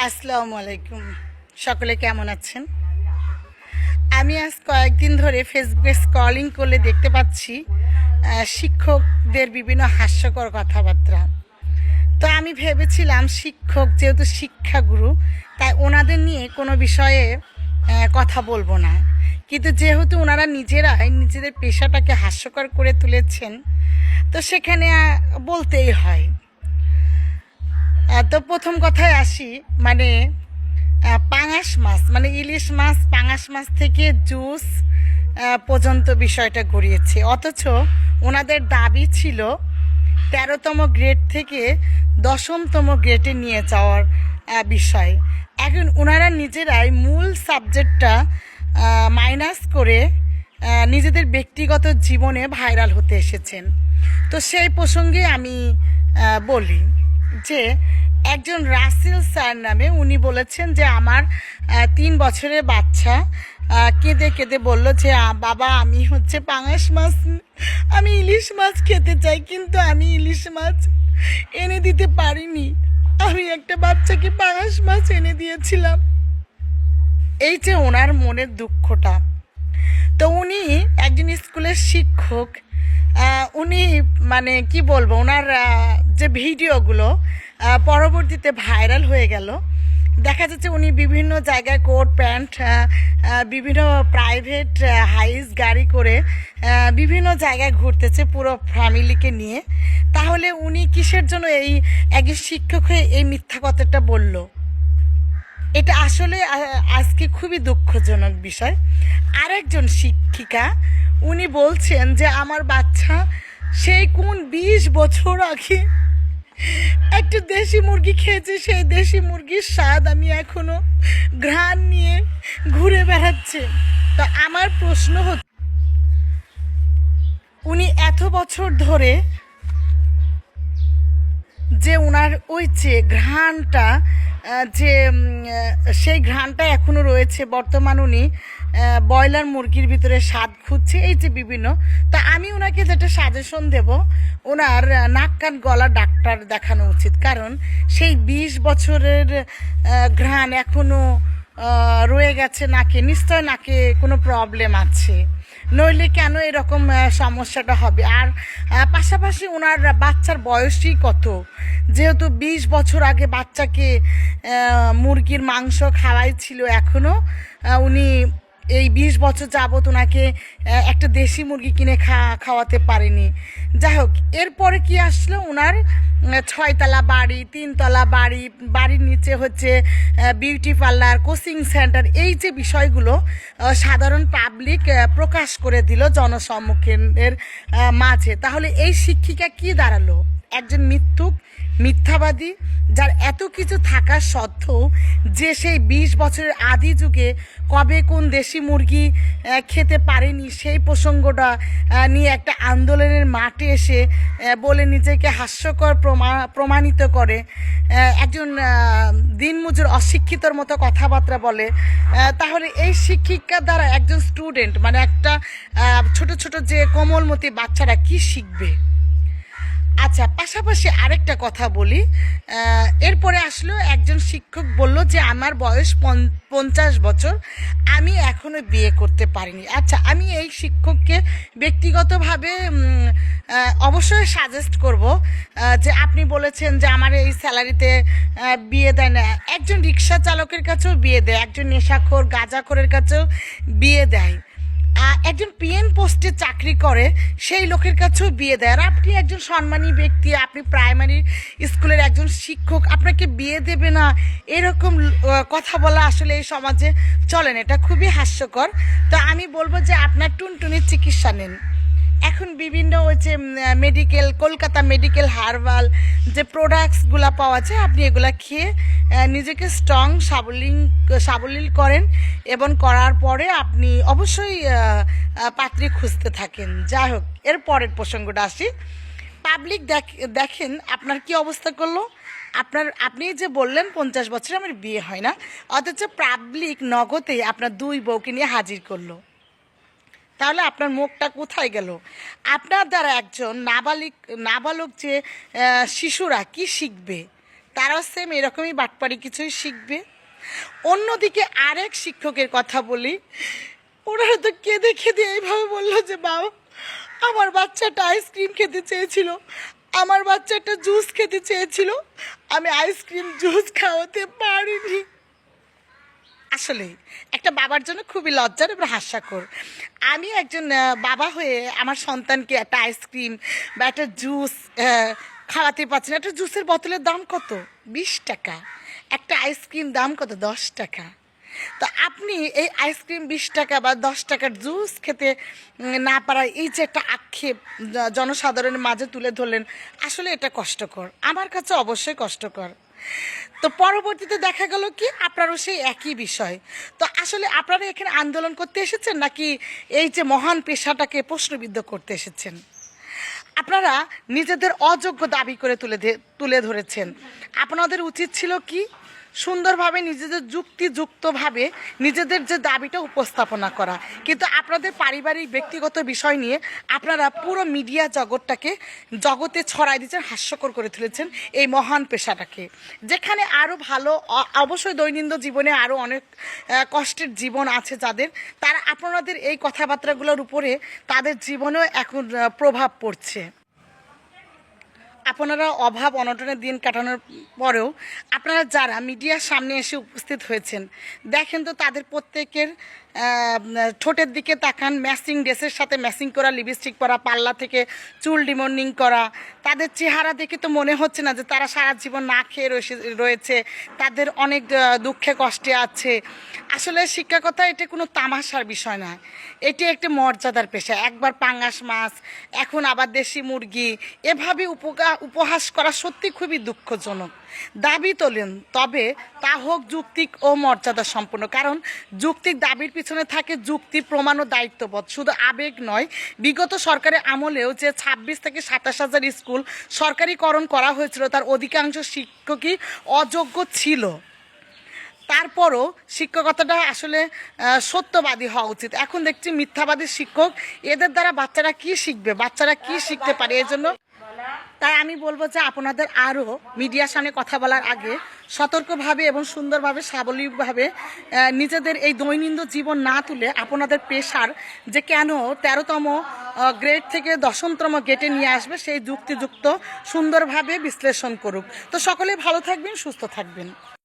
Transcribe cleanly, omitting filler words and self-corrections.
আসসালামু আলাইকুম। সকলে কেমন আছেন? আমি আজ কয়েকদিন ধরে ফেসবুকে স্ক্রলিং করলে দেখতে পাচ্ছি শিক্ষকদের বিভিন্ন হাস্যকর কথাবার্তা। তো আমি ভেবেছিলাম শিক্ষক যেহেতু শিক্ষাগুরু, তাই ওনাদের নিয়ে কোনো বিষয়ে কথা বলবো না। কিন্তু যেহেতু ওনারা নিজেরাই নিজেদের পেশাটাকে হাস্যকর করে তুলেছেন, তো সেখানে বলতেই হয়। তো প্রথম কথায় আসি, মানে পাঙাশ মাছ, মানে ইলিশ মাছ, পাঙাশ মাছ থেকে জুস পর্যন্ত বিষয়টা গড়িয়েছে। অথচ ওনাদের দাবি ছিল 13তম গ্রেড থেকে 10তম গ্রেডে নিয়ে যাওয়ার বিষয়। এখন ওনারা নিজেরাই মূল সাবজেক্টটা মাইনাস করে নিজেদের ব্যক্তিগত জীবনে ভাইরাল হতে এসেছেন। তো সেই প্রসঙ্গে আমি বলি যে একজন রাসেল স্যার নামে উনি বলেছেন যে আমার 3 বছরের বাচ্চা কেঁদে কেঁদে বলল যে বাবা আমি হচ্ছে পাঙাশ মাছ, আমি ইলিশ মাছ খেতে চাই, কিন্তু আমি ইলিশ মাছ এনে দিতে পারিনি। আমি একটা বাচ্চাকে পাঙাশ মাছ এনে দিয়েছিলাম। এই যে ওনার মনের দুঃখটা, তো উনি একজন স্কুলের শিক্ষক। উনি মানে কি বলবো, ওনার যে ভিডিওগুলো পরবর্তীতে ভাইরাল হয়ে গেল। দেখা যাচ্ছে উনি বিভিন্ন জায়গায় কোট প্যান্ট, বিভিন্ন প্রাইভেট হাইস গাড়ি করে বিভিন্ন জায়গায় ঘুরতেছে পুরো ফ্যামিলিকে নিয়ে। তাহলে উনি কিসের জন্য এই একজন শিক্ষক হয়ে এই মিথ্যা কথাটা বলল? এটা আসলে আজকে খুবই দুঃখজনক বিষয়। আরেকজন শিক্ষিকা উনি বলছেন যে আমার বাচ্চা সেই কোন 20 বছর আগে একটা দেশি মুরগি খেয়েছে, সেই দেশি মুরগির স্বাদ আমি এখনো ঘ্রাণ নিয়ে ঘুরে বেড়াচ্ছে। তো আমার প্রশ্ন হচ্ছে, উনি এত বছর ধরে যে ওনার ওই যে ঘ্রাণটা, যে সেই ঘ্রাণটা এখনও রয়েছে। বর্তমান উনি ব্রয়লার মুরগির ভিতরে স্বাদ খুঁজছে, এই যে বিভিন্ন। তা আমি ওনাকে যেটা সাজেশন দেব, ওনার নাক কান গলা ডাক্তার দেখানো উচিত। কারণ সেই 20 বছরের ঘ্রাণ এখনও রয়ে গেছে নাকে, নিশ্চয় নাকে কোনো প্রবলেম আছে, নইলে কেন এরকম সমস্যাটা হবে? আর পাশাপাশি ওনার বাচ্চার বয়সই কত? যেহেতু 20 বছর আগে বাচ্চাকে মুরগির মাংস খাওয়াইছিল, এখনও উনি এই 20 বছর যাবত ওনাকে একটা দেশি মুরগি কিনে খাওয়াতে পারেনি। যাই হোক, এরপরে কি আসলো, ওনার 6তলা বাড়ি, 3তলা বাড়ি, বাড়ির নিচে হচ্ছে বিউটি পার্লার, কোচিং সেন্টার। এই যে বিষয়গুলো সাধারণ পাবলিক প্রকাশ করে দিল জনসম্মুখের মাঝে। তাহলে এই শিক্ষিকা কি দাঁড়ালো? একজন মিথ্যাবাদী, যার এত কিছু থাকার সত্ত্বেও যে সেই 20 বছরের আদি যুগে কবে কোন দেশি মুরগি খেতে পারেনি, সেই প্রসঙ্গটা নিয়ে একটা আন্দোলনের মাঠে এসে বলে নিজেকে হাস্যকর প্রমাণিত করে। একজন দিনমজুর অশিক্ষিতর মতো কথাবার্তা বলে। তাহলে এই শিক্ষিকার দ্বারা একজন স্টুডেন্ট, মানে একটা ছোট ছোট যে কোমলমতি বাচ্চারা কি শিখবে? আচ্ছা, পাশাপাশি আরেকটা কথা বলি। এরপরে আসলো একজন শিক্ষক বলল যে আমার বয়স 50 বছর, আমি এখনো বিয়ে করতে পারিনি। আচ্ছা, আমি এই শিক্ষককে ব্যক্তিগতভাবে অবশ্যই সাজেস্ট করব যে আপনি বলেছেন যে আমার এই স্যালারিতে বিয়ে দেয় না। একজন রিক্সা চালকের কাছেও বিয়ে দেয়, একজন নেশাখোর গাঁজাখোরের কাছেও বিয়ে দেয়, একজন পিএন পোস্টে চাকরি করে সেই লোকের কাছেও বিয়ে দেয়। আর আপনি একজন সম্মানী ব্যক্তি, আপনি প্রাইমারি স্কুলের একজন শিক্ষক, আপনাকে বিয়ে দেবে না, এরকম কথা বলা আসলে এই সমাজে চলে না। এটা খুবই হাস্যকর। তো আমি বলবো যে আপনার টুনটুনির চিকিৎসা নিন। এখন বিভিন্ন ওই যে মেডিকেল, কলকাতা মেডিকেল হার্বাল যে প্রোডাক্টসগুলো পাওয়া যায়, আপনি এগুলো খেয়ে নিজেকে স্ট্রং সাবলীল করেন, এবং করার পরে আপনি অবশ্যই পাত্রী খুঁজতে থাকেন। যাই হোক, এর পরের প্রসঙ্গটা আসি। পাবলিক দেখেন আপনার কি অবস্থা করলো। আপনি যে বললেন 50 বছর আমার বিয়ে হয় না, অথচ পাবলিক নগদেই আপনার 2 বউকে নিয়ে হাজির করলো। তাহলে আপনার মুখটা কোথায় গেল? আপনার দ্বারা একজন নাবালক যে শিশুরা কি শিখবে? তারাও সেম এরকমই বাটপারি কিছুই শিখবে। অন্যদিকে আরেক শিক্ষকের কথা বলি, ওনারা তো কেঁদে কেঁদে এইভাবে বললো যে বাবা, আমার বাচ্চাটা আইসক্রিম খেতে চেয়েছিল, আমার বাচ্চাটা জুস খেতে চেয়েছিল, আমি আইসক্রিম জুস খাওয়াতে পারিনি। আসলে একটা বাবার জন্য খুবই লজ্জার এবং হাস্যকর। আমি একজন বাবা হয়ে আমার সন্তানকে একটা আইসক্রিম বা একটা জুস খাওয়াতে পারছি না। একটা জুসের বোতলের দাম কত? 20 টাকা। একটা আইসক্রিম দাম কত? 10 টাকা। তো আপনি এই আইসক্রিম 20 টাকা বা 10 টাকার জুস খেতে না পারা, এই যে একটা আক্ষেপ জনসাধারণের মাঝে তুলে ধরলেন, আসলে এটা কষ্টকর, আমার কাছে অবশ্যই কষ্টকর। তো পরবর্তীতে দেখা গেল কি আপনারও সেই একই বিষয়। তো আসলে আপনারা এখানে আন্দোলন করতে এসেছেন নাকি এই যে মহান পেশাটাকে প্রশ্নবিদ্ধ করতে এসেছেন? আপনারা নিজেদের অযোগ্য দাবি করে তুলে ধরেছেন। আপনাদের উচিত ছিল কি সুন্দরভাবে নিজেদের যুক্তিযুক্তভাবে নিজেদের যে দাবিটা উপস্থাপনা করা, কিন্তু আপনাদের পারিবারিক ব্যক্তিগত বিষয় নিয়ে আপনারা পুরো মিডিয়া জগতে ছড়াই দিচ্ছেন, হাস্যকর করে তুলেছেন এই মহান পেশাটাকে, যেখানে আরও ভালো, অবশ্যই দৈনন্দিন জীবনে আরও অনেক কষ্টের জীবন আছে যাদের, তারা আপনাদের এই কথাবার্তাগুলোর উপরে তাদের জীবনেও এখন প্রভাব পড়ছে। আপনারা অভাব অনটনের দিন কাটানোর পরেও আপনারা যারা মিডিয়ার সামনে এসে উপস্থিত হয়েছেন, দেখেন তো তাদের প্রত্যেকের ঠোঁটের দিকে তাকান, ম্যাচিং ড্রেসের সাথে ম্যাচিং করা লিপস্টিক পরা, পার্লার থেকে চুল ডিমন্ডিং করা, তাদের চেহারা দেখে তো মনে হচ্ছে না যে তারা সারা জীবন না খেয়ে রয়েছে, তাদের অনেক দুঃখে কষ্টে আছে। আসলে শিক্ষকতা এটা কোনো তামাশার বিষয় নয়, এটি একটি মর্যাদার পেশা। একবার পাঙ্গাস মাছ, এখন আবার দেশি মুরগি, এভাবে উপহাস করা সত্যি খুবই দুঃখজনক। দাবি তোলেন, তবে তা হোক যৌক্তিক ও মর্যাদা সম্পন্ন, কারণ যৌক্তিক দাবির পিছনে থাকে যুক্তি, প্রমাণ ও দায়িত্ববোধ, শুধু আবেগ নয়। বিগত সরকারের আমলেও যে 26 থেকে 27,000 স্কুল সরকারিকরণ করা হয়েছিল, তার অধিকাংশ শিক্ষকই অযোগ্য ছিল। তারপরও শিক্ষকতাটা আসলে সত্যবাদী হওয়া উচিত। এখন দেখছি মিথ্যাবাদী শিক্ষক, এদের দ্বারা বাচ্চারা কি শিখবে, বাচ্চারা কি শিখতে পারে? এই জন্য তাই আমি বলবো যে আপনাদের আরও মিডিয়ার সামনে কথা বলার আগে সতর্কভাবে এবং সুন্দরভাবে সাবলীলভাবে নিজেদের এই দৈনন্দিন জীবন না তুলে আপনাদের পেশার যে কেন 13তম গ্রেড থেকে 10তম গেটে নিয়ে আসবে সেই যুক্তিযুক্ত সুন্দরভাবে বিশ্লেষণ করুক। তো সকলে ভালো থাকবেন, সুস্থ থাকবেন।